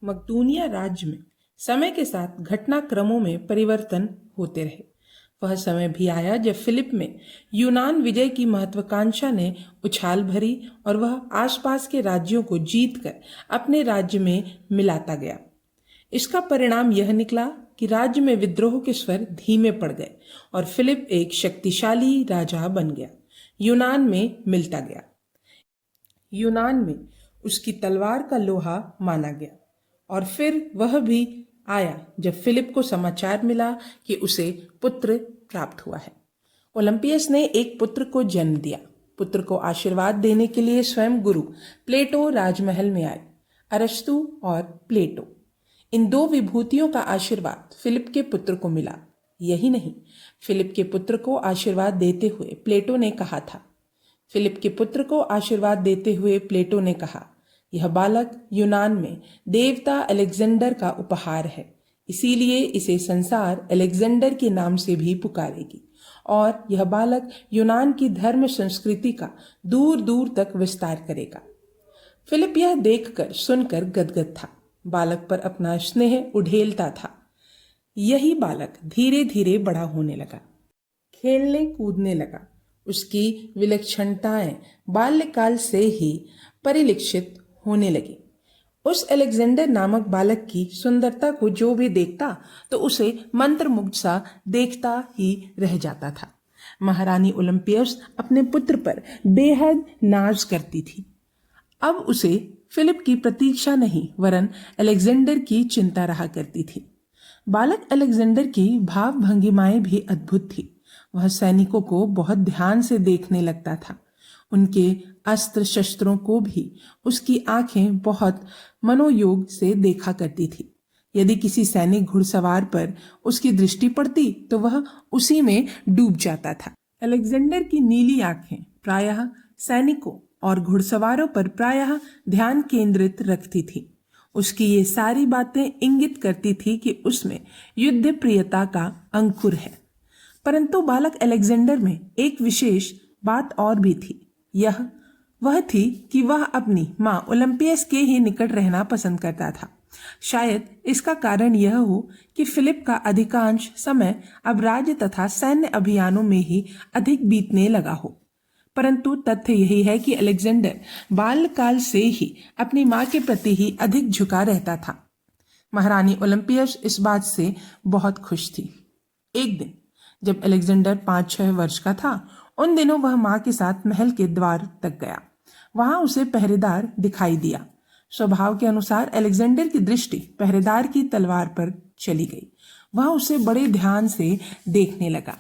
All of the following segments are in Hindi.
मकदूनिया राज्य में समय के साथ घटनाक्रमों में परिवर्तन होते रहे। वह समय भी आया जब फिलिप में यूनान विजय की महत्वाकांक्षा ने उछाल भरी और वह आसपास के राज्यों को जीतकर अपने राज्य में मिलाता गया। इसका परिणाम यह निकला कि राज्य में विद्रोह के स्वर धीमे पड़ गए और फिलिप एक शक्तिशाली राजा बन गया, यूनान में मिलता गया। यूनान में उसकी तलवार का लोहा माना गया और फिर वह भी आया जब फिलिप को समाचार मिला कि उसे पुत्र प्राप्त हुआ है। ओलंपियस ने एक पुत्र को जन्म दिया। पुत्र को आशीर्वाद देने के लिए स्वयं गुरु प्लेटो राजमहल में आए। अरस्तु और प्लेटो, इन दो विभूतियों का आशीर्वाद फिलिप के पुत्र को मिला। यही नहीं, फिलिप के पुत्र को आशीर्वाद देते हुए प्लेटो ने कहा था फिलिप के पुत्र को आशीर्वाद देते हुए प्लेटो ने कहा, यह बालक यूनान में देवता अलेक्जेंडर का उपहार है, इसीलिए इसे संसार अलेक्जेंडर के नाम से भी पुकारेगी और यह बालक यूनान की धर्म संस्कृति का दूर दूर तक विस्तार करेगा। फिलिप यह देखकर सुनकर गदगद था। बालक पर अपना स्नेह उड़ेलता था। यही बालक धीरे धीरे बड़ा होने लगा, खेलने कूदने लगा। उसकी विलक्षणताएं बाल्यकाल से ही परिलक्षित होने लगी। उस अलेक्जेंडर नामक बालक की सुंदरता को जो भी देखता तो उसे मंत्रमुग्ध सा देखता ही रह जाता था। महारानी ओलंपियस अपने पुत्र पर बेहद नाज करती थी। अब उसे फिलिप की प्रतीक्षा नहीं वरन अलेक्जेंडर की चिंता रहा करती थी। बालक अलेक्जेंडर की भाव भंगिमाएं भी अद्भुत थी। वह सैनिकों को बहुत ध्यान से देखने लगता था। उनके अस्त्र शस्त्रों को भी उसकी आंखें बहुत मनोयोग से देखा करती थी। यदि किसी सैनिक घुड़सवार पर उसकी दृष्टि पड़ती तो वह उसी में डूब जाता था। अलेक्जेंडर की नीली आंखें प्रायः सैनिकों और घुड़सवारों पर प्रायः ध्यान केंद्रित रखती थी। उसकी ये सारी बातें इंगित करती थी कि उसमें युद्ध प्रियता का अंकुर है। परंतु बालक अलेक्जेंडर में एक विशेष बात और भी थी। वह थी कि वह अपनी माँ ओलंपियस के ही निकट रहना पसंद करता था। शायद इसका कारण यह हो कि फिलिप का अधिकांश समय अब राज्य तथा सैन्य अभियानों में ही अधिक बीतने लगा हो। परंतु तथ्य यही है कि अलेक्जेंडर बाल्यकाल से ही अपनी माँ के प्रति ही अधिक झुका रहता था। महारानी ओलंपियस इस बात से बहुत खुश थी। एक दिन जब अलेक्जेंडर 5-6 वर्ष का था, उन दिनों वह माँ के साथ महल के द्वार तक गया। वहां उसे पहरेदार दिखाई दिया। स्वभाव के अनुसार अलेक्जेंडर की दृष्टि पहरेदार की तलवार पर चली गई। वह उसे बड़े ध्यान से देखने लगा।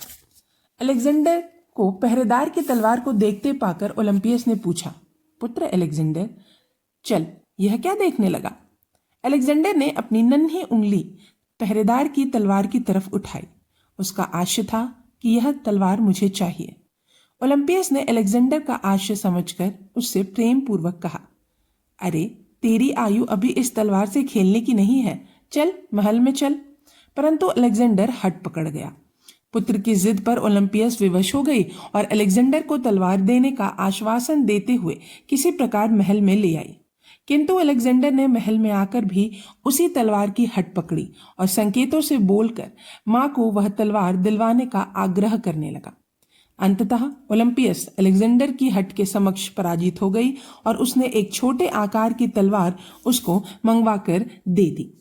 अलेक्जेंडर को पहरेदार की तलवार को देखते पाकर ओलंपियस ने पूछा, पुत्र अलेक्जेंडर, चल, यह क्या देखने लगा? अलेक्जेंडर ने अपनी नन्ही उंगली पहरेदार की तलवार की तरफ उठाई। उसका आशय था कि यह तलवार मुझे चाहिए। ओलंपियस ने अलेक्जेंडर का आशय समझकर उससे प्रेम पूर्वक कहा, अरे, तेरी आयु अभी इस तलवार से खेलने की नहीं है, चल महल में चल। परंतु अलेक्जेंडर हट पकड़ गया। पुत्र की जिद पर ओलंपियस विवश हो गई और अलेक्जेंडर को तलवार देने का आश्वासन देते हुए किसी प्रकार महल में ले आई। किंतु अलेक्जेंडर ने महल में आकर भी उसी तलवार की हट पकड़ी और संकेतों से बोलकर मां को वह तलवार दिलवाने का आग्रह करने लगा। अंततः ओलंपियस अलेक्जेंडर की हट के समक्ष पराजित हो गई और उसने एक छोटे आकार की तलवार उसको मंगवाकर दे दी।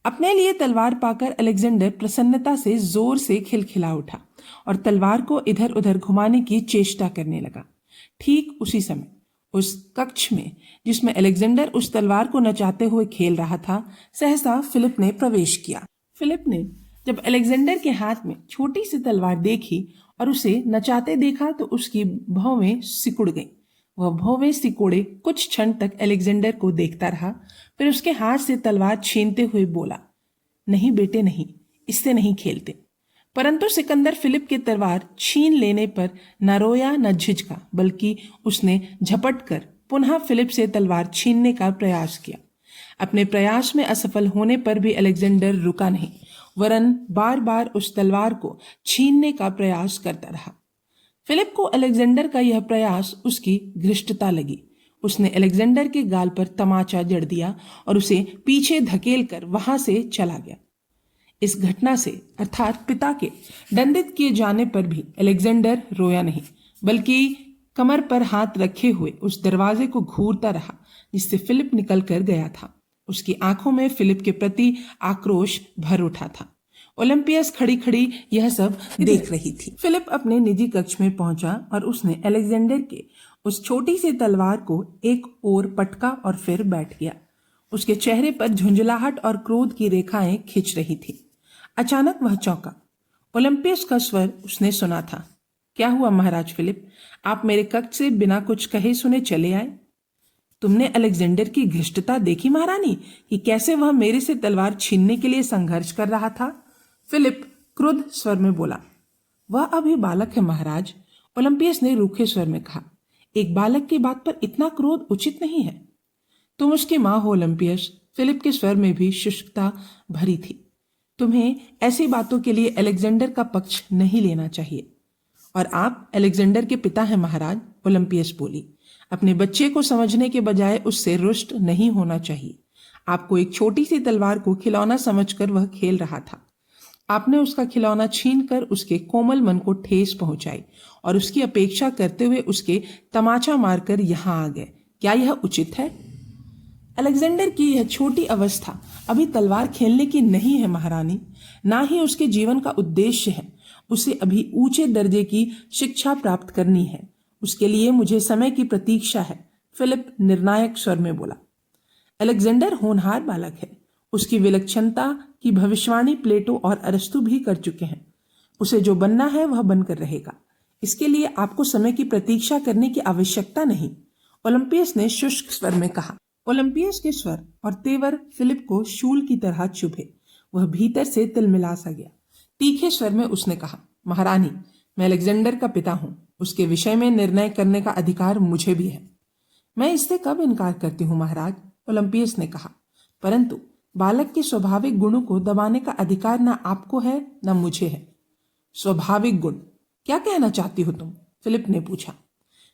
अपने लिए तलवार पाकर अलेक्जेंडर प्रसन्नता से जोर से खिलखिला उठा और तलवार को इधर उधर घुमाने की चेष्टा करने लगा। ठीक उसी समय उस कक्ष में जिसमें अलेक्जेंडर उस तलवार को नचाते हुए खेल रहा था, सहसा फिलिप ने प्रवेश किया। फिलिप ने जब अलेक्जेंडर के हाथ में छोटी सी तलवार देखी और उसे नचाते देखा तो उसकी भौवें सिकुड़ गईं। वह भौवें सिकोड़े कुछ क्षण तक अलेक्जेंडर को देखता रहा, फिर उसके हाथ से तलवार छीनते हुए बोला, नहीं बेटे नहीं, इससे नहीं खेलते। परंतु सिकंदर फिलिप की तलवार छीन लेने पर न रोया न झिझका, बल्कि उसने झपट कर पुनः फिलिप से तलवार छीनने का प्रयास किया। अपने प्रयास में असफल होने पर भी अलेक्जेंडर रुका नहीं, वरन बार बार उस तलवार को छीनने का प्रयास करता रहा। फिलिप को अलेक्जेंडर का यह प्रयास उसकी घृष्टता लगी। उसने अलेक्जेंडर के गाल पर तमाचा जड़ दिया और उसे पीछे धकेल कर वहां से चला गया। इस घटना से अर्थात पिता के दंडित किए जाने पर भी अलेक्जेंडर रोया नहीं, बल्कि कमर पर हाथ रखे हुए उस दरवाजे को घूरता रहा जिससे फिलिप निकल कर गया था। उसकी आंखों में फिलिप के प्रति आक्रोश भर उठा था। ओलंपियस खड़ी खड़ी यह सब देख रही थी। फिलिप अपने निजी कक्ष में पहुंचा और उसने अलेक्जेंडर के उस छोटी सी तलवार को एक ओर पटका और फिर बैठ गया। उसके चेहरे पर झुंझलाहट और क्रोध की रेखाएं खिंच रही थी। अचानक वह चौंका। ओलंपियस का स्वर उसने सुना था। क्या हुआ महाराज फिलिप, आप मेरे कक्ष से बिना कुछ कहे सुने चले आए? तुमने अलेक्जेंडर की घृष्टता देखी महारानी, कि कैसे वह मेरे से तलवार छीनने के लिए संघर्ष कर रहा था? फिलिप क्रुद्ध स्वर में बोला। वह अभी बालक है महाराज, ओलंपियस ने रूखे स्वर में कहा। एक बालक की बात पर इतना क्रोध उचित नहीं है। तुम उसकी मां हो ओलंपियस, फिलिप के स्वर में भी शुष्कता भरी थी। तुम्हें ऐसी बातों के लिए अलेक्जेंडर का पक्ष नहीं लेना चाहिए। और आप अलेक्जेंडर के पिता हैं महाराज, ओलंपियस बोली। अपने बच्चे को समझने के बजाय उससे रुष्ट नहीं होना चाहिए। आपको एक छोटी सी तलवार को खिलौना समझकर वह खेल रहा था। आपने उसका खिलौना छीनकर उसके कोमल मन को ठेस पहुंचाई और उसकी अपेक्षा करते हुए उसके तमाचा मारकर यहां आ गए। क्या यह उचित है? अलेक्जेंडर की यह छोटी अवस्था अभी तलवार खेलने की नहीं है महारानी, ना ही उसके जीवन का उद्देश्य है। उसे अभी ऊंचे दर्जे की शिक्षा प्राप्त करनी है। उसके लिए मुझे समय की प्रतीक्षा है, फिलिप निर्णायक स्वर में बोला। अलेक्जेंडर होनहार बालक है। उसकी विलक्षणता की भविष्यवाणी प्लेटो और अरस्तु भी कर चुके हैं। उसे जो बनना है वह बनकर रहेगा। इसके लिए आपको समय की प्रतीक्षा करने की आवश्यकता नहीं, ओलंपियस ने शुष्क स्वर में कहा। ओलंपियस के स्वर और तेवर फिलिप को शूल की तरह चुभे। वह भीतर से तिलमिला सा गया। तीखे स्वर में उसने कहा, महारानी, मैं अलेक्जेंडर का पिता हूं। उसके विषय में निर्णय करने का अधिकार मुझे भी है। मैं इससे कब इनकार करती हूँ महाराज, ओलंपियस ने कहा। परंतु बालक के स्वाभाविक गुणों को दबाने का अधिकार ना आपको है ना मुझे है। स्वाभाविक गुण? क्या कहना चाहती हो तुम? फिलिप ने पूछा।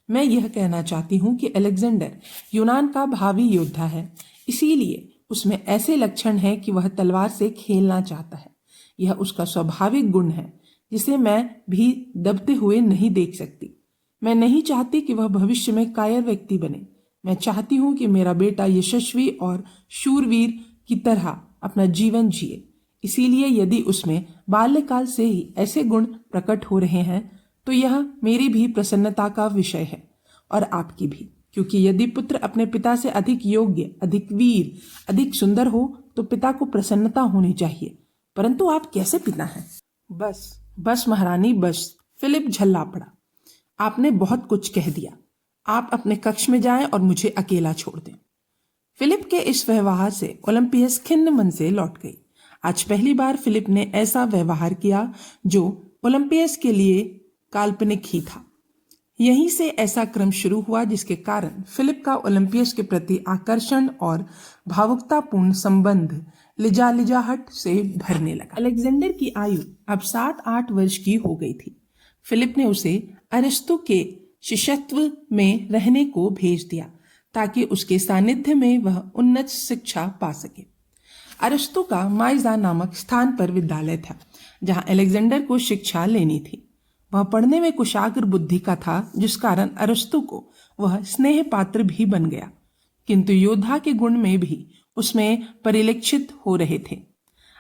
मैं यह कहना चाहती हूँ कि अलेक्जेंडर यूनान का भावी योद्धा है, इसीलिए उसमें ऐसे लक्षण हैं कि वह तलवार से खेलना चाहता है। यह उसका स्वाभाविक गुण है जिसे मैं भी दबते हुए नहीं देख सकती। मैं नहीं चाहती कि वह भविष्य में कायर व्यक्ति बने। मैं चाहती हूँ कि मेरा बेटा यशस्वी और शूरवीर की तरह अपना जीवन जिए। इसीलिए यदि उसमें बाल्यकाल से ही ऐसे गुण प्रकट हो रहे हैं तो यह मेरी भी प्रसन्नता का विषय है और आपकी भी, क्योंकि यदि पुत्र अपने पिता से अधिक योग्य, अधिक वीर, अधिक सुंदर हो तो पिता को प्रसन्नता होनी चाहिए। परंतु आप कैसे पिता हैं? बस बस महारानी, बस, फिलिप झल्ला पड़ा। आपने बहुत कुछ कह दिया। आप अपने कक्ष में जाएं और मुझे अकेला छोड़ दें। फिलिप के इस व्यवहार से ओलंपियस खिन्न मन से लौट गई। आज पहली बार फिलिप ने ऐसा व्यवहार किया जो ओलंपियस के लिए काल्पनिक ही था। यहीं से ऐसा क्रम शुरू हुआ जिसके कारण फिलिप का ओलंपियस के प्रति आकर्षण और भावुकतापूर्ण संबंध लिजाहट से भरने लगा। अलेक्जेंडर की आयु अब 7-8 वर्ष की हो गई थी। फिलिप ने उसे अरिस्तु के शिष्यत्व में रहने को भेज दिया ताकि उसके सानिध्य में वह उन्नत शिक्षा पा सके। अरिस्तु का माइजा नामक स्थान पर विद्यालय था जहां अलेक्जेंडर को शिक्षा लेनी थी। वह पढ़ने में कुशाग्र बुद्धि का था, जिस कारण अरिस्तु को वह स्नेह पात्र भी बन गया, किंतु योद्धा के गुण में भी उसमें परिलक्षित हो रहे थे।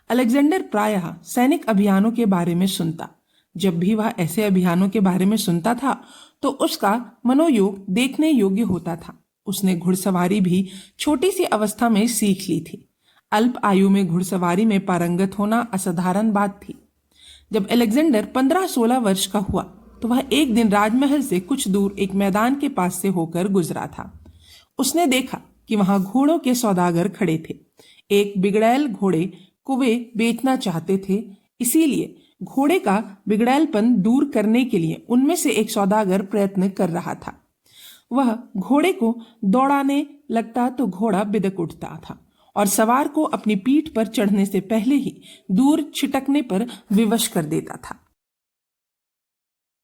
अलेक्जेंडर प्रायः सैनिक अभियानों के बारे में सुनता। जब भी वह ऐसे अभियानों के बारे में सुनता था तो उसका मनोयोग देखने योग्य होता था। उसने घुड़सवारी भी छोटी सी अवस्था में सीख ली थी। अल्प आयु में घुड़सवारी में पारंगत होना असाधारण बात थी। जब अलेक्जेंडर 15-16 वर्ष का हुआ तो वह एक दिन राजमहल से कुछ दूर एक मैदान के पास से होकर गुजरा था। उसने देखा कि वहां घोड़ों के सौदागर खड़े थे। एक बिगड़ैल घोड़े को वे बेचना चाहते थे, इसीलिए घोड़े का बिगड़ैलपन दूर करने के लिए उनमें से एक सौदागर प्रयत्न कर रहा था। वह घोड़े को दौड़ाने लगता तो घोड़ा बिदक उठता था और सवार को अपनी पीठ पर चढ़ने से पहले ही दूर छिटकने पर विवश कर देता था।